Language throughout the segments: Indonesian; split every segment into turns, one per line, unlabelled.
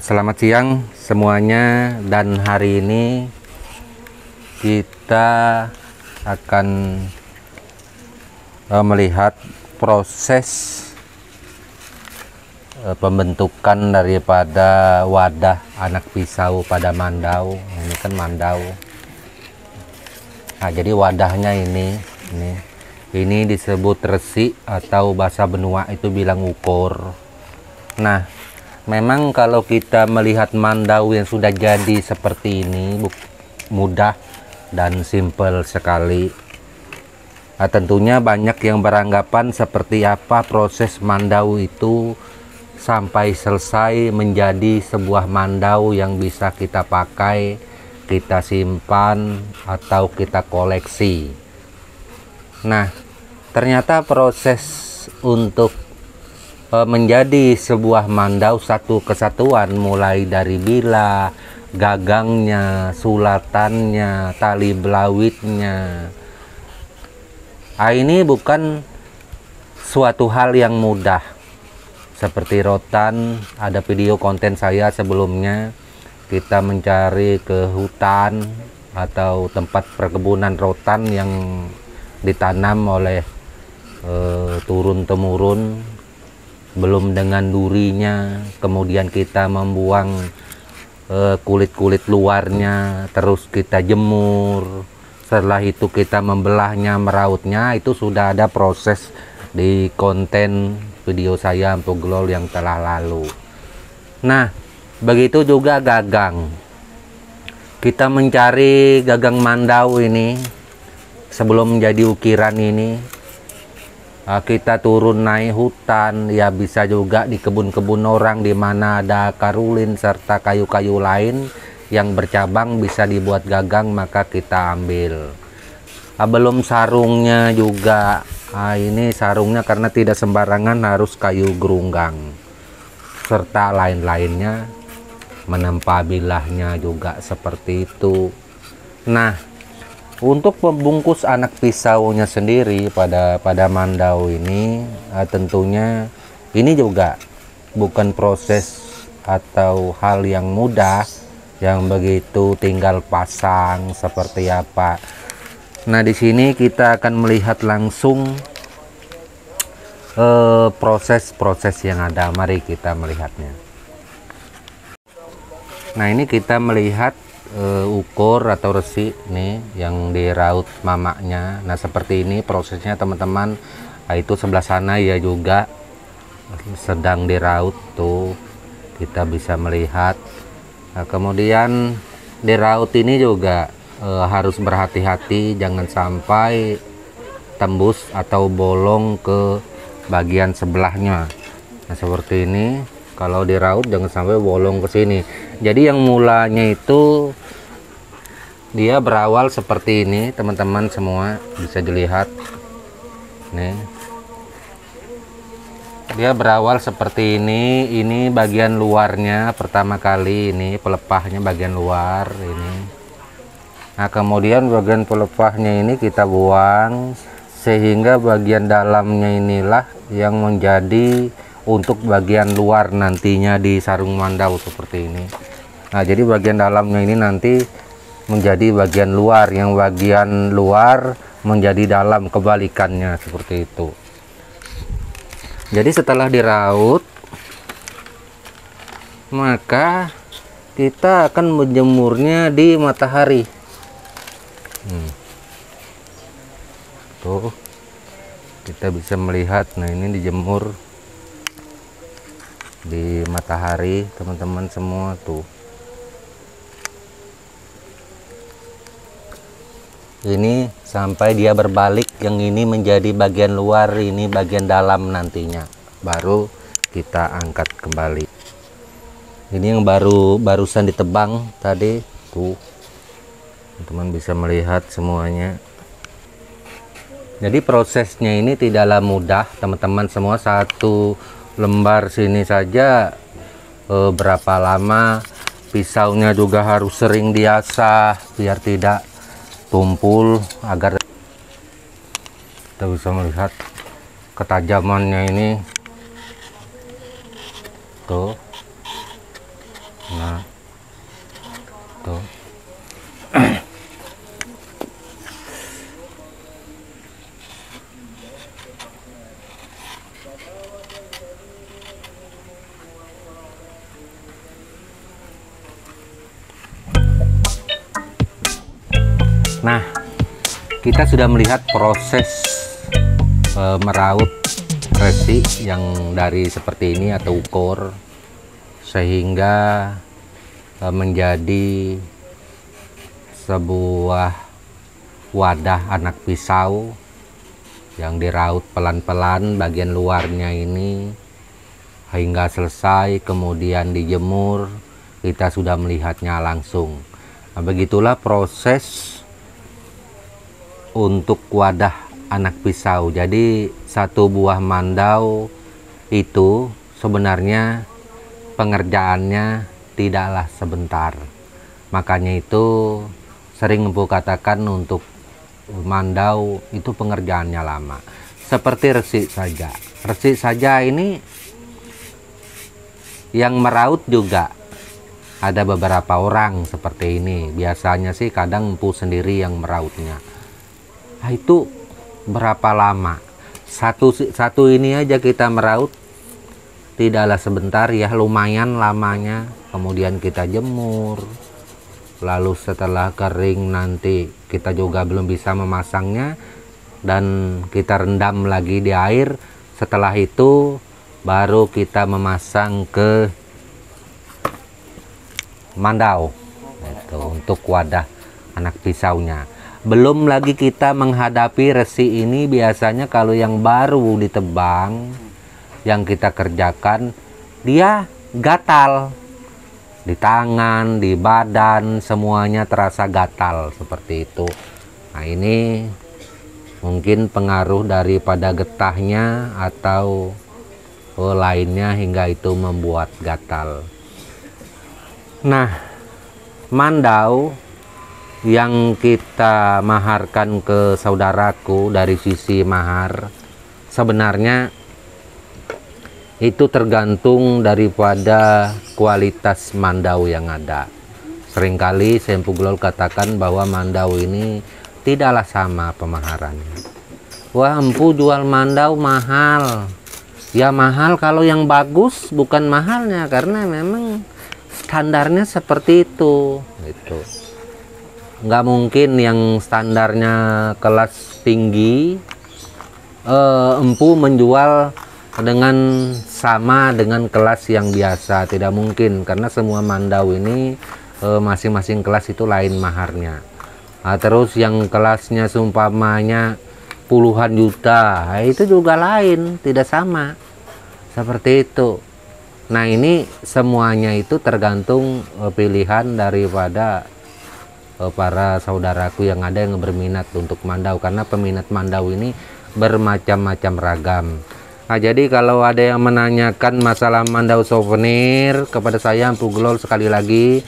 Selamat siang semuanya, dan hari ini kita akan melihat proses pembentukan daripada wadah anak pisau pada mandau. Ini kan mandau. Nah, jadi wadahnya ini disebut resi, atau bahasa benua itu bilang ukur. Nah, memang kalau kita melihat mandau yang sudah jadi seperti ini mudah dan simpel sekali. Nah, tentunya banyak yang beranggapan seperti apa proses mandau itu sampai selesai menjadi sebuah mandau yang bisa kita pakai, kita simpan, atau kita koleksi. Nah, ternyata proses untuk menjadi sebuah mandau satu kesatuan, mulai dari bila, gagangnya, sulatannya, tali belawitnya. Ini bukan suatu hal yang mudah. Seperti rotan, ada video konten saya sebelumnya, kita mencari ke hutan atau tempat perkebunan rotan yang ditanam oleh turun-temurun, belum dengan durinya, kemudian kita membuang kulit-kulit luarnya, terus kita jemur, setelah itu kita membelahnya, merautnya. Itu sudah ada proses di konten video saya Ampoglol yang telah lalu. Nah, begitu juga gagang. Kita mencari gagang mandau ini sebelum menjadi ukiran ini, kita turun naik hutan, ya bisa juga di kebun-kebun orang di mana ada karulin serta kayu-kayu lain yang bercabang bisa dibuat gagang, maka kita ambil. Belum sarungnya juga. Ini sarungnya karena tidak sembarangan, harus kayu gerunggang serta lain-lainnya, menempa bilahnya juga seperti itu. Nah, untuk membungkus anak pisaunya sendiri pada mandau ini, tentunya ini juga bukan proses atau hal yang mudah, yang begitu tinggal pasang seperti apa. Nah, di sini kita akan melihat langsung proses-proses yang ada. Mari kita melihatnya. Nah, ini kita melihat ukur atau resi nih yang diraut mamaknya. Nah, seperti ini prosesnya teman-teman. Itu sebelah sana ya juga sedang diraut tuh, kita bisa melihat. Nah, kemudian diraut ini juga harus berhati-hati, jangan sampai tembus atau bolong ke bagian sebelahnya. Nah, seperti ini. Kalau diraut jangan sampai bolong ke sini. Jadi yang mulanya itu dia berawal seperti ini, teman-teman semua bisa dilihat nih. Dia berawal seperti ini bagian luarnya pertama kali, ini pelepahnya bagian luar ini. Nah, kemudian bagian pelepahnya ini kita buang, sehingga bagian dalamnya inilah yang menjadi untuk bagian luar nantinya di sarung mandau seperti ini. Nah, jadi bagian dalamnya ini nanti menjadi bagian luar, yang bagian luar menjadi dalam, kebalikannya seperti itu. Jadi setelah diraut, maka kita akan menjemurnya di matahari. Tuh, kita bisa melihat. Nah, ini dijemur di matahari, teman-teman semua tuh. Ini sampai dia berbalik, yang ini menjadi bagian luar, ini bagian dalam nantinya, baru kita angkat kembali. Ini yang barusan ditebang tadi tuh, teman-teman bisa melihat semuanya. Jadi prosesnya ini tidaklah mudah, teman-teman semua. Satu lembar sini saja berapa lama. Pisaunya juga harus sering diasah biar tidak tumpul, agar kita bisa melihat ketajamannya ini tuh. Nah, kita sudah melihat proses meraut resi yang dari seperti ini atau ukur, sehingga menjadi sebuah wadah anak pisau yang diraut pelan-pelan bagian luarnya ini hingga selesai, kemudian dijemur. Kita sudah melihatnya langsung. Nah, begitulah proses untuk wadah anak pisau. Jadi satu buah mandau itu sebenarnya pengerjaannya tidaklah sebentar. Makanya itu sering Empu katakan untuk mandau itu pengerjaannya lama. Seperti resik saja. Resik saja ini yang meraut juga ada beberapa orang seperti ini. Biasanya sih kadang Empu sendiri yang merautnya. Nah, itu berapa lama? Satu ini aja kita meraut tidaklah sebentar ya, lumayan lamanya. Kemudian kita jemur. Lalu setelah kering nanti kita juga belum bisa memasangnya dan kita rendam lagi di air. Setelah itu baru kita memasang ke mandau itu untuk wadah anak pisaunya. Belum lagi kita menghadapi resi ini. Biasanya kalau yang baru ditebang, yang kita kerjakan, dia gatal di tangan, di badan, semuanya terasa gatal seperti itu. Nah, ini mungkin pengaruh daripada getahnya atau lainnya hingga itu membuat gatal. Nah, mandau yang kita maharkan ke saudaraku dari sisi mahar, sebenarnya itu tergantung daripada kualitas mandau yang ada. Seringkali Empu Glol katakan bahwa mandau ini tidaklah sama pemaharannya. Wah, Empu jual mandau mahal. Ya mahal kalau yang bagus, bukan mahalnya, karena memang standarnya seperti itu. Gitu. Nggak mungkin yang standarnya kelas tinggi Empu menjual dengan sama dengan kelas yang biasa. Tidak mungkin, karena semua mandau ini masing-masing kelas itu lain maharnya. Nah, terus yang kelasnya seumpamanya puluhan juta, itu juga lain, tidak sama seperti itu. Nah, ini semuanya itu tergantung pilihan daripada para saudaraku yang ada yang berminat untuk mandau, karena peminat mandau ini bermacam-macam ragam. Nah, jadi kalau ada yang menanyakan masalah mandau souvenir kepada saya, Empu Glol, sekali lagi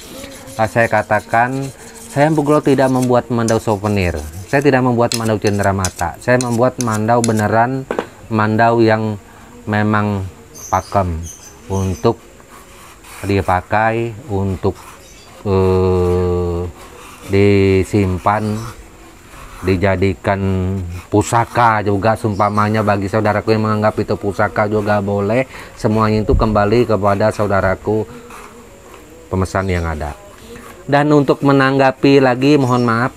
saya katakan, saya Empu Glol tidak membuat mandau souvenir. Saya tidak membuat mandau cenderamata. Saya membuat mandau beneran, mandau yang memang pakem untuk dipakai, untuk disimpan, dijadikan pusaka juga, seumpamanya bagi saudaraku yang menganggap itu pusaka juga boleh. Semuanya itu kembali kepada saudaraku pemesan yang ada. Dan untuk menanggapi lagi, mohon maaf,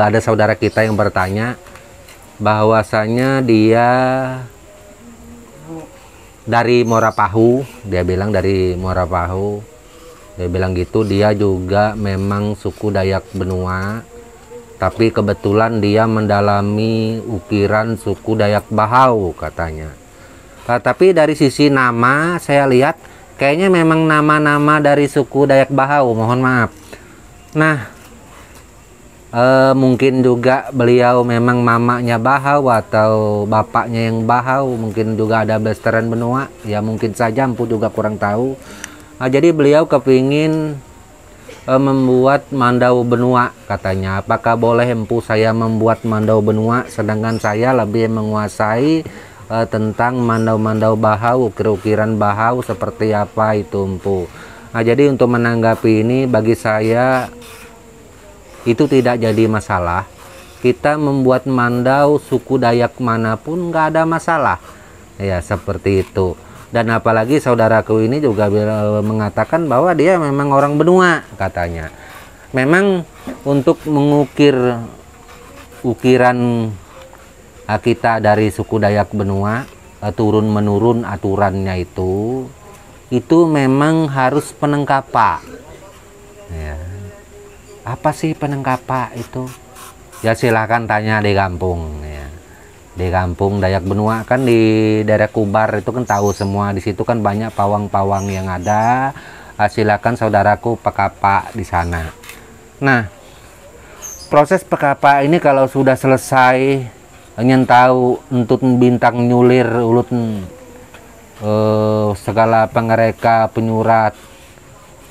ada saudara kita yang bertanya bahwasanya dia dari Morapahu. Dia bilang dari Morapahu. Dia bilang gitu, dia juga memang suku Dayak Benua, tapi kebetulan dia mendalami ukiran suku Dayak Bahau katanya. Tapi dari sisi nama saya lihat kayaknya memang nama-nama dari suku Dayak Bahau, mohon maaf. Nah, mungkin juga beliau memang mamanya Bahau atau bapaknya yang Bahau, mungkin juga ada Blasteran Benua, ya mungkin saja, Empu juga kurang tahu. Nah, jadi beliau kepingin membuat mandau benua katanya. Apakah boleh Empu saya membuat mandau benua, sedangkan saya lebih menguasai tentang mandau-mandau Bahau, ukir-ukiran Bahau seperti apa itu, Empu. Nah, jadi untuk menanggapi ini, bagi saya itu tidak jadi masalah. Kita membuat mandau suku Dayak manapun nggak ada masalah, ya seperti itu. Dan apalagi saudaraku ini juga mengatakan bahwa dia memang orang benua katanya. Memang untuk mengukir ukiran kita dari suku Dayak Benua turun menurun aturannya itu memang harus penengkapa ya. Apa sih penengkapa itu? Ya silahkan tanya di kampung ya. Di kampung Dayak Benua kan di daerah Kubar itu kan tahu semua, di situ kan banyak pawang-pawang yang ada. Silakan saudaraku pekapa di sana. Nah, proses pekapa ini kalau sudah selesai, ingin tahu untuk bintang nyulir ulut segala pengereka penyurat,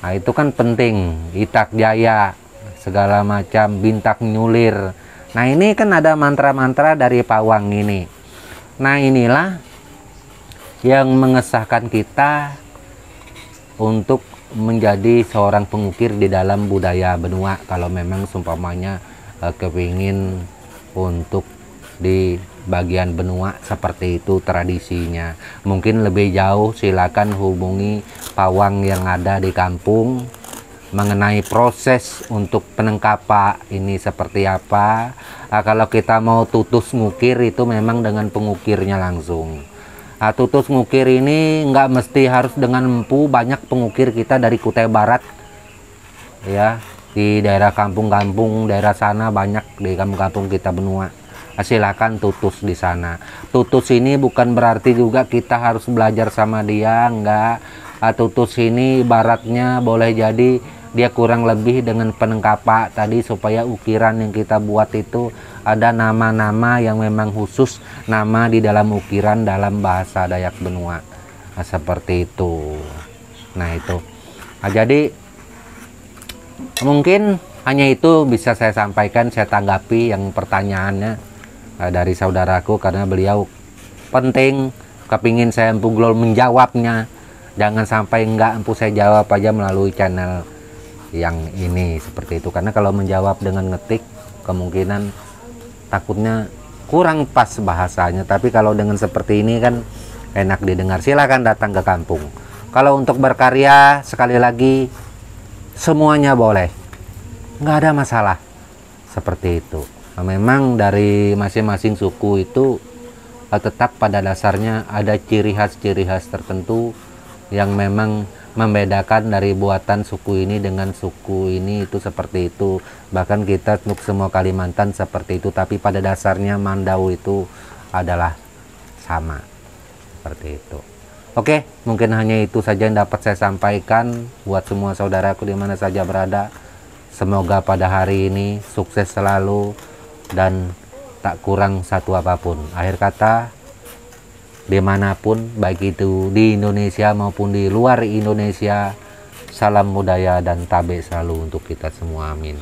nah itu kan penting, itak jaya segala macam bintang nyulir. Nah ini kan ada mantra-mantra dari pawang ini. Nah inilah yang mengesahkan kita untuk menjadi seorang pengukir di dalam budaya Benua. Kalau memang seumpamanya kepingin untuk di bagian benua seperti itu tradisinya. Mungkin lebih jauh silakan hubungi pawang yang ada di kampung mengenai proses untuk penengkapa ini seperti apa. Kalau kita mau tutus ngukir itu memang dengan pengukirnya langsung. Tutus ngukir ini nggak mesti harus dengan empu. Banyak pengukir kita dari Kutai Barat ya, di daerah kampung-kampung daerah sana banyak, di kampung-kampung kita Benua. Silakan tutus di sana. Tutus ini bukan berarti juga kita harus belajar sama dia, enggak. Tutus ini ibaratnya boleh jadi dia kurang lebih dengan penengkapa tadi, supaya ukiran yang kita buat itu ada nama-nama yang memang khusus, nama di dalam ukiran dalam bahasa Dayak Benua. Seperti itu. Nah itu. Jadi mungkin hanya itu bisa saya sampaikan, saya tanggapi yang pertanyaannya dari saudaraku, karena beliau penting, kepingin saya empu Glol menjawabnya. Jangan sampai enggak empu saya jawab aja melalui channel yang ini seperti itu, karena kalau menjawab dengan ngetik kemungkinan takutnya kurang pas bahasanya. Tapi kalau dengan seperti ini kan enak didengar. Silakan datang ke kampung. Kalau untuk berkarya, sekali lagi semuanya boleh, nggak ada masalah seperti itu. Nah, memang dari masing-masing suku itu tetap pada dasarnya ada ciri khas tertentu yang memang membedakan dari buatan suku ini dengan suku ini, itu seperti itu. Bahkan kita untuk semua Kalimantan seperti itu, tapi pada dasarnya Mandau itu adalah sama seperti itu. Oke, mungkin hanya itu saja yang dapat saya sampaikan buat semua saudaraku di mana saja berada. Semoga pada hari ini sukses selalu dan tak kurang satu apapun. Akhir kata, dimanapun, baik itu di Indonesia maupun di luar Indonesia, salam budaya dan tabe selalu untuk kita semua. Amin.